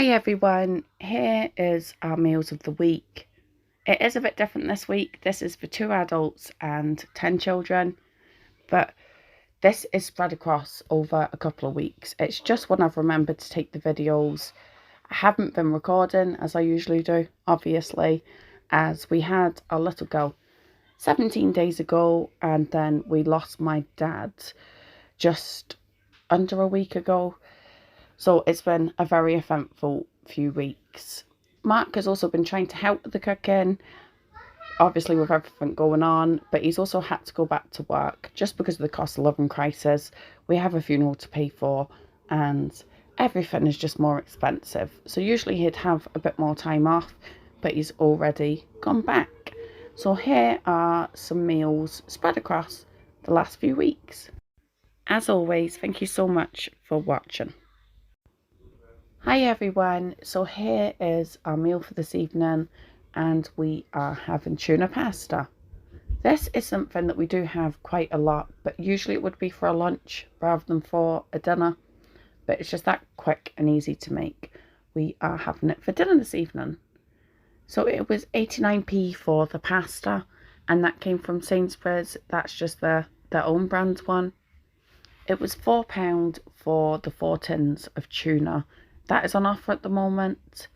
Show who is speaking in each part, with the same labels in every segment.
Speaker 1: Hi everyone, here is our meals of the week. It is a bit different this week. This is for 2 adults and 10 children, but this is spread across over a couple of weeks. It's just when I've remembered to take the videos. I haven't been recording as I usually do, obviously, as we had a little girl 17 days ago, and then we lost my dad just under a week ago. So it's been a very eventful few weeks. Mark has also been trying to help with the cooking, obviously with everything going on, but he's also had to go back to work just because of the cost of living crisis. We have a funeral to pay for and everything is just more expensive. So usually he'd have a bit more time off, but he's already gone back. So here are some meals spread across the last few weeks. As always, thank you so much for watching. Hi everyone, so here is our meal for this evening and we are having tuna pasta. This is something that we do have quite a lot, but usually it would be for a lunch rather than for a dinner, but it's just that quick and easy to make. We are having it for dinner this evening. So it was 89p for the pasta and that came from Sainsbury's. That's just their own brand one. It was £4 for the 4 tins of tuna. That is on offer at the moment.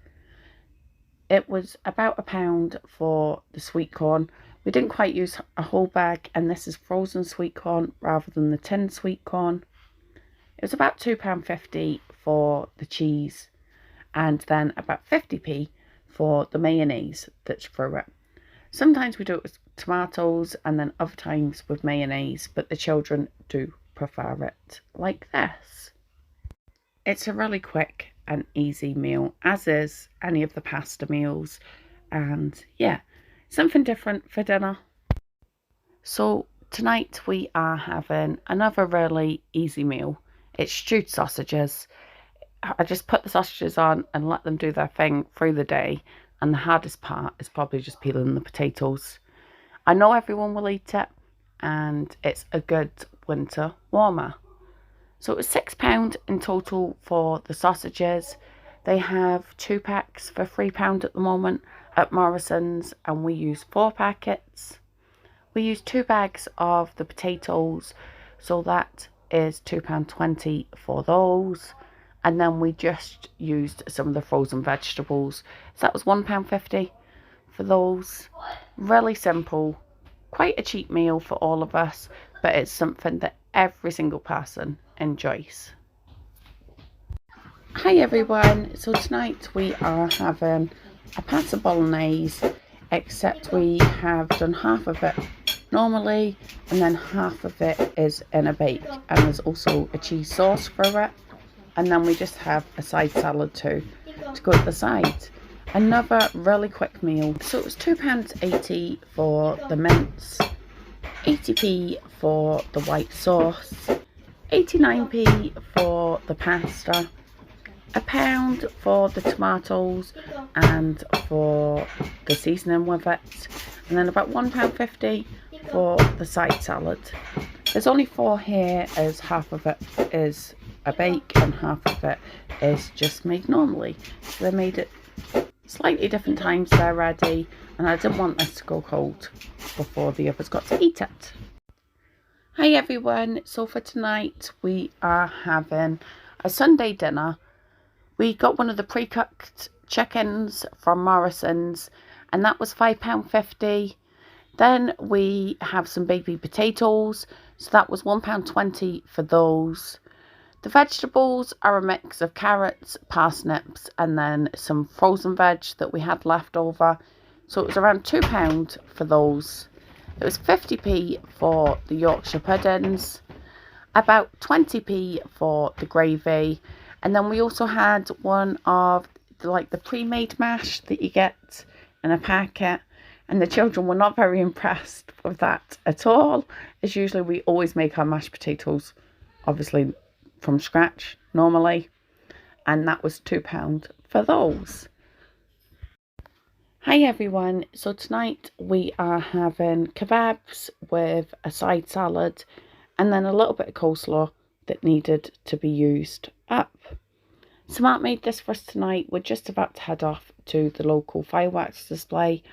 Speaker 1: It was about £1 for the sweet corn. We didn't quite use a whole bag, and this is frozen sweet corn rather than the tin sweet corn. It was about £2.50 for the cheese, and then about 50p for the mayonnaise that's through it. Sometimes we do it with tomatoes and then other times with mayonnaise, but the children do prefer it like this. It's a really quick and easy meal, as is any of the pasta meals, and yeah, something different for dinner. So tonight we are having another really easy meal. It's stewed sausages. I just put the sausages on and let them do their thing through the day, and the hardest part is probably just peeling the potatoes. I know everyone will eat it and it's a good winter warmer. So it was £6 in total for the sausages. They have 2 packs for £3 at the moment at Morrison's, and we use 4 packets. We use 2 bags of the potatoes, so that is £2.20 for those. And then we just used some of the frozen vegetables. So that was £1.50 for those. Really simple, quite a cheap meal for all of us, but it's something that every single person enjoys. Hi everyone, so tonight we are having a pasta bolognese, except we have done half of it normally and then half of it is in a bake, and there's also a cheese sauce for it, and then we just have a side salad too to go at the side. Another really quick meal. So it was £2.80 for the mince, 80p for the white sauce, 89p for the pasta, £1 for the tomatoes and for the seasoning with it, and then about £1.50 for the side salad. There's only 4 here, as half of it is a bake and half of it is just made normally. So they made it slightly different times they're ready, and I didn't want this to go cold before the others got to eat it. Hi everyone, so for tonight we are having a Sunday dinner. We got one of the pre-cooked chickens from Morrison's and that was £5.50. Then we have some baby potatoes, so that was £1.20 for those. The vegetables are a mix of carrots, parsnips and then some frozen veg that we had left over, so it was around £2 for those. It was 50p for the Yorkshire puddings, about 20p for the gravy, and then we also had one of the pre-made mash that you get in a packet, and the children were not very impressed with that at all, as usually we always make our mashed potatoes obviously from scratch normally, and that was £2 for those. Hi everyone, so tonight we are having kebabs with a side salad and then a little bit of coleslaw that needed to be used up. So Mark made this for us tonight. We're just about to head off to the local fireworks display,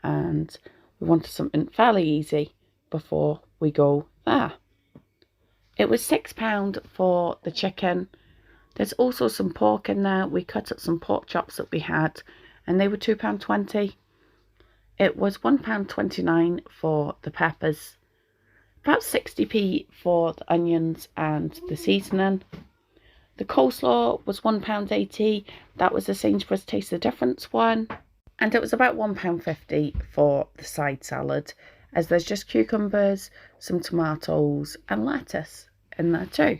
Speaker 1: and we wanted something fairly easy before we go there. It was £6 for the chicken. There's also some pork in there. We cut up some pork chops that we had, and they were £2.20. It was £1.29 for the peppers, about 60p for the onions and the seasoning. The coleslaw was £1.80. That was the Sainsbury's Taste the Difference one. And it was about £1.50 for the side salad, as there's just cucumbers, some tomatoes and lettuce in there too.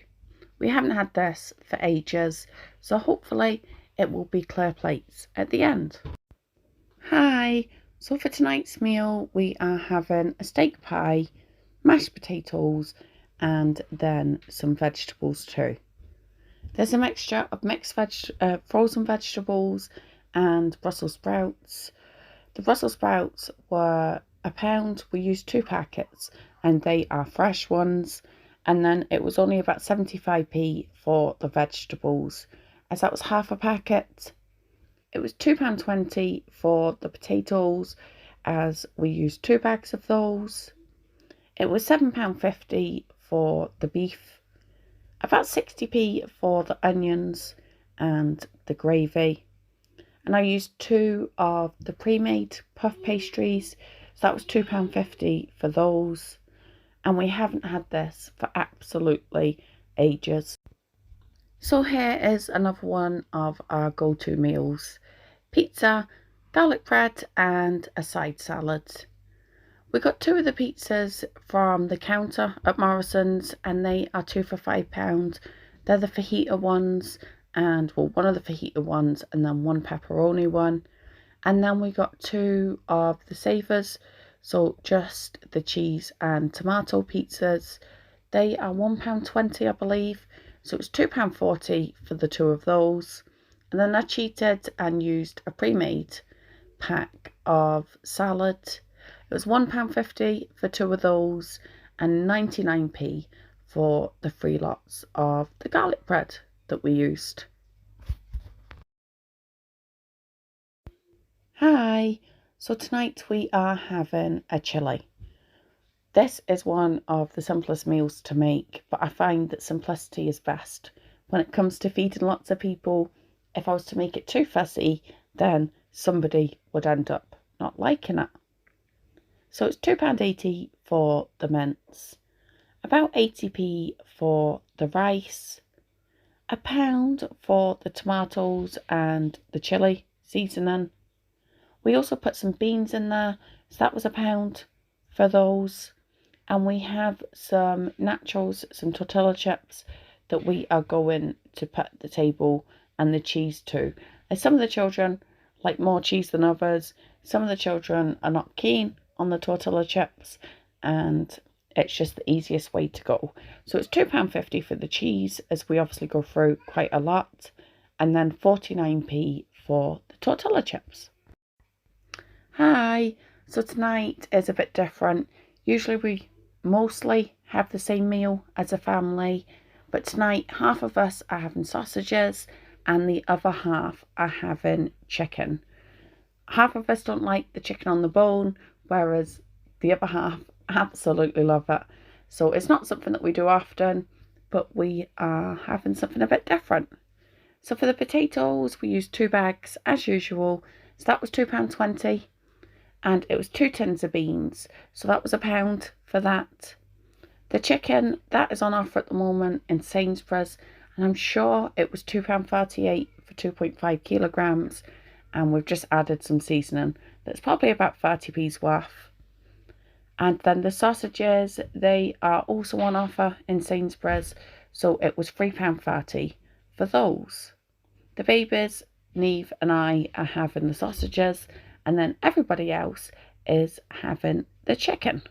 Speaker 1: We haven't had this for ages, so hopefully it will be clear plates at the end. Hi, so for tonight's meal we are having a steak pie, mashed potatoes and then some vegetables too. There's a mixture of frozen vegetables and Brussels sprouts. The Brussels sprouts were £1. We used 2 packets and they are fresh ones. And then it was only about 75p for the vegetables, as that was half a packet. It was £2.20 for the potatoes, as we used 2 bags of those. It was £7.50 for the beef, about 60p for the onions and the gravy. And I used 2 of the pre-made puff pastries, so that was £2.50 for those. And we haven't had this for absolutely ages. So here is another one of our go-to meals: pizza, garlic bread and a side salad. We got 2 of the pizzas from the counter at Morrison's, and they are 2 for £5. They're the fajita ones, and well, one of the fajita ones and then 1 pepperoni one. And then we got 2 of the savors, so just the cheese and tomato pizzas. They are £1.20, I believe, so it's £2.40 for the 2 of those. And then I cheated and used a pre-made pack of salad. It was £1.50 for 2 of those and 99p for the 3 lots of the garlic bread that we used. Hi, so tonight we are having a chilli. This is one of the simplest meals to make, but I find that simplicity is best when it comes to feeding lots of people. If I was to make it too fussy, then somebody would end up not liking it. So it's £2.80 for the mince, about 80p for the rice, £1 for the tomatoes and the chilli seasoning. We also put some beans in there, so that was £1 for those. And we have some nachos, some tortilla chips that we are going to put at the table, and the cheese too. As some of the children like more cheese than others, some of the children are not keen on the tortilla chips, and it's just the easiest way to go. So it's £2.50 for the cheese, as we obviously go through quite a lot, and then 49p for the tortilla chips. Hi, so tonight is a bit different. Usually we mostly have the same meal as a family, but tonight half of us are having sausages and the other half are having chicken. Half of us don't like the chicken on the bone, whereas the other half absolutely love it. So it's not something that we do often, but we are having something a bit different. So for the potatoes, we used 2 bags as usual. So that was £2.20. And it was 2 tins of beans, so that was £1 for that. The chicken, that is on offer at the moment in Sainsbury's, and I'm sure it was £2.38 for 2.5 kilograms, and we've just added some seasoning that's probably about 30p's worth. And then the sausages, they are also on offer in Sainsbury's, so it was £3.30 for those. The babies, Neve and I, are having the sausages, and then everybody else is having the chicken.